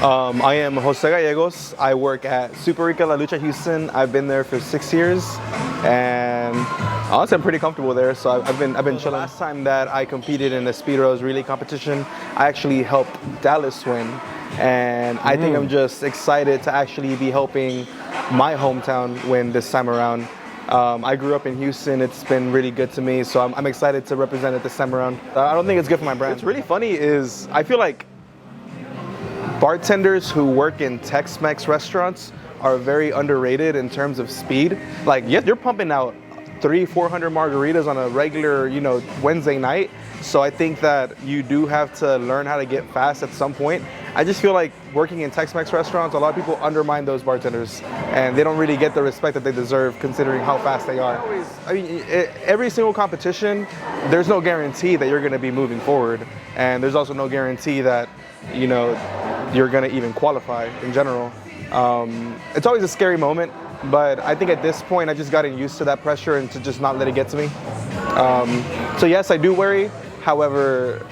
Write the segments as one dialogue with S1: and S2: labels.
S1: I am Jose Gallegos. I work at Super Rica La Lucha Houston. I've been there for 6 years, and honestly, I'm pretty comfortable there. So I've been chilling. The last time that I competed in the Speed Rose relay competition, I actually helped Dallas win, and I think I'm just excited to actually be helping my hometown win this time around. I grew up in Houston. It's been really good to me, so I'm excited to represent it this time around. I don't think it's good for my brand. What's really funny is I feel like bartenders who work in Tex-Mex restaurants are very underrated in terms of speed. Like, yeah, you're pumping out 300-400 margaritas on a regular, Wednesday night. So I think that you do have to learn how to get fast at some point. I just feel like working in Tex-Mex restaurants, a lot of people undermine those bartenders, and they don't really get the respect that they deserve considering how fast they are. Every single competition, there's no guarantee that you're going to be moving forward, and there's also no guarantee that you're going to even qualify in general. It's always a scary moment, but I think at this point I just gotten used to that pressure and to just not let it get to me. So yes, I do worry. However,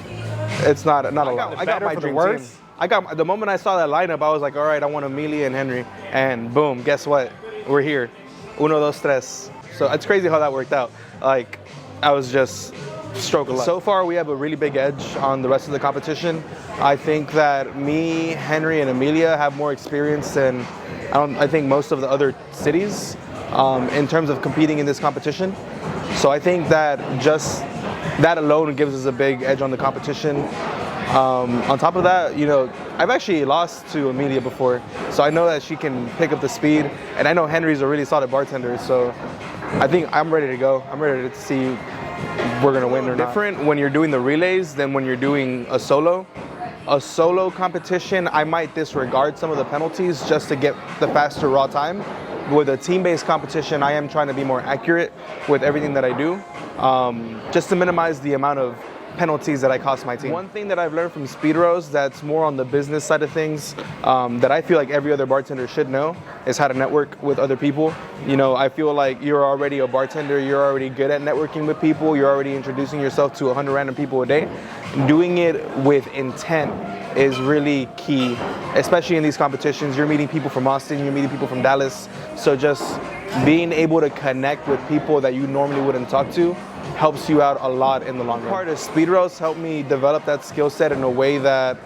S1: it's not a lot. I got my dream team. The moment I saw that lineup, I was like, all right, I want Amelia and Henry, and boom, guess what? We're here. Uno, dos, tres. So it's crazy how that worked out. Like, I was just stroke of luck. So far, we have a really big edge on the rest of the competition. I think that me, Henry, and Amelia have more experience than I think most of the other cities in terms of competing in this competition. So I think that just that alone gives us a big edge on the competition. On top of that, I've actually lost to Amelia before, so I know that she can pick up the speed, and I know Henry's a really solid bartender, so I think I'm ready to go. I'm ready to see if we're gonna win or not. Different when you're doing the relays than when you're doing a solo. A solo competition, I might disregard some of the penalties just to get the faster raw time. With a team-based competition, I am trying to be more accurate with everything that I do, just to minimize the amount of penalties that I cost my team. One thing that I've learned from Speed Rose that's more on the business side of things, that I feel like every other bartender should know, is how to network with other people. I feel like you're already a bartender, you're already good at networking with people, you're already introducing yourself to 100 random people a day. Doing it with intent is really key, especially in these competitions. You're meeting people from Austin, you're meeting people from Dallas, so just being able to connect with people that you normally wouldn't talk to helps you out a lot in the long run. Part of Speed Rose helped me develop that skill set in a way that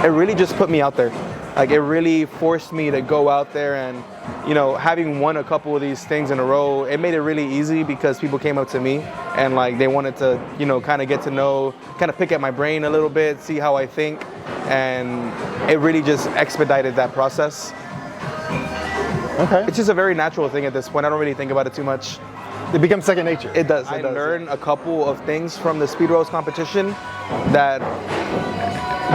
S1: it really just put me out there. Like, it really forced me to go out there, and having won a couple of these things in a row, it made it really easy because people came up to me and like they wanted to kind of get to know, kind of pick at my brain a little bit, see how I think, and it really just expedited that process. Okay. It's just a very natural thing at this point. I don't really think about it too much.
S2: It becomes second nature.
S1: It does. I learned a couple of things from the Speed Rose competition that,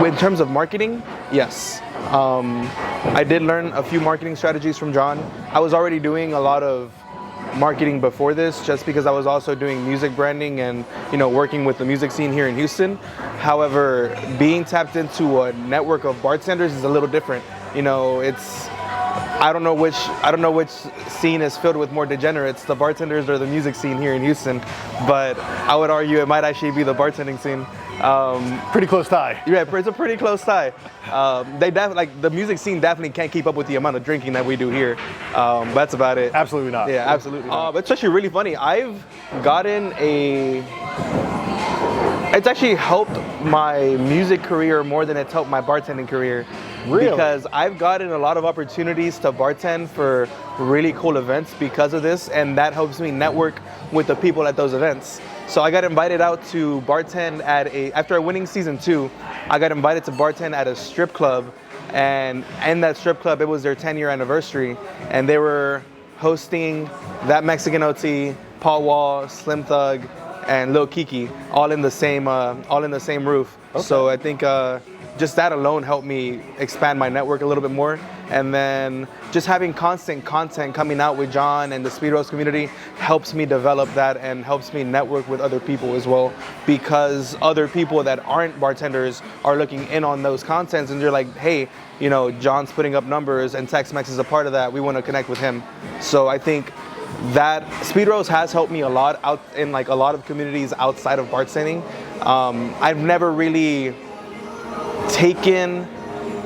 S1: in terms of marketing, yes. I did learn a few marketing strategies from John. I was already doing a lot of marketing before this, just because I was also doing music branding and working with the music scene here in Houston. However, being tapped into a network of bartenders is a little different. I don't know which scene is filled with more degenerates, the bartenders or the music scene here in Houston, but I would argue it might actually be the bartending scene.
S2: Pretty close tie.
S1: Yeah, it's a pretty close tie. The music scene definitely can't keep up with the amount of drinking that we do here. That's about it.
S2: Absolutely not.
S1: Yeah, absolutely not. It's actually really funny. It's actually helped my music career more than it's helped my bartending career.
S2: Really?
S1: Because I've gotten a lot of opportunities to bartend for really cool events because of this, and that helps me network with the people at those events. So I got invited out to bartend after winning season 2, I got invited to bartend at a strip club, and in that strip club, it was their 10-year anniversary, and they were hosting That Mexican OT, Paul Wall, Slim Thug, and Lil Kiki, all in the same roof. Okay. So I think just that alone helped me expand my network a little bit more. And then just having constant content coming out with John and the Speed Rose community helps me develop that and helps me network with other people as well, because other people that aren't bartenders are looking in on those contents and they're like, hey, John's putting up numbers and Tex-Mex is a part of that. We want to connect with him. So I think that Speed Rose has helped me a lot out in a lot of communities outside of bartending. I've never really taken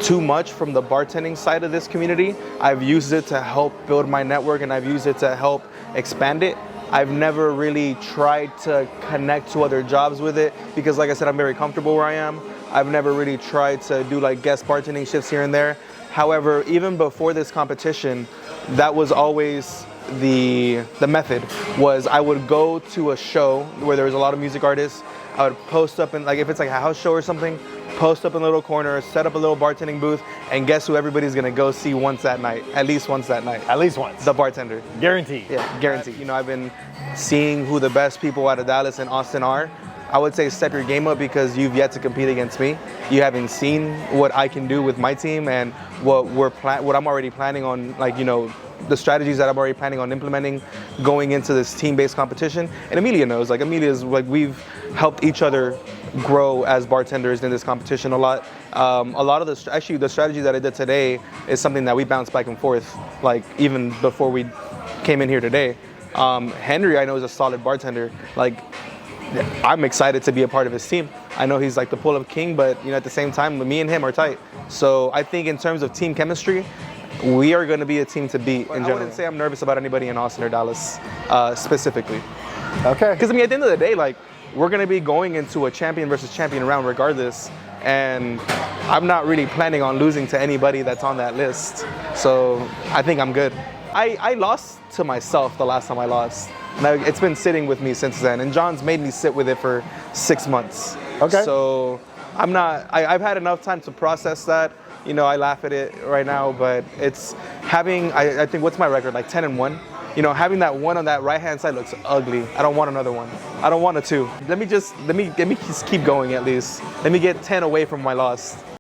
S1: too much from the bartending side of this community. I've used it to help build my network, and I've used it to help expand it. I've never really tried to connect to other jobs with it because, like I said, I'm very comfortable where I am. I've never really tried to do like guest bartending shifts here and there. However, even before this competition, that was always the method. Was I would go to a show where there was a lot of music artists. I would post up in, like, if it's like a house show or something, post up in a little corner, set up a little bartending booth, and guess who everybody's gonna go see once that night? At least once that night.
S2: At least once.
S1: The bartender.
S2: Guaranteed.
S1: Yeah, guaranteed. You know, I've been seeing who the best people out of Dallas and Austin are. I would say step your game up because you've yet to compete against me. You haven't seen what I can do with my team and what I'm already planning on, like, you know, the strategies that I'm already planning on implementing going into this team-based competition. And Amelia knows, like, Amelia's, like, we've helped each other grow as bartenders in this competition a lot. A lot of the strategy that I did today is something that we bounce back and forth, like, even before we came in here today. Henry, I know, is a solid bartender. Like, I'm excited to be a part of his team. I know he's like the pull-up king, but, you know, at the same time, me and him are tight. So I think in terms of team chemistry, we are going to be a team to beat in general. I wouldn't say I'm nervous about anybody in Austin or Dallas specifically.
S2: Okay.
S1: Because, I mean, at the end of the day, like, we're going to be going into a champion versus champion round regardless. And I'm not really planning on losing to anybody that's on that list. So I think I'm good. I lost to myself the last time I lost. Now, it's been sitting with me since then, and John's made me sit with it for 6 months.
S2: Okay.
S1: So I've had enough time to process that. You know, I laugh at it right now, but it's having, I think, what's my record, like 10-1? You know, having that one on that right-hand side looks ugly. I don't want another one. I don't want a 2. Let me just keep going at least. Let me get 10 away from my loss.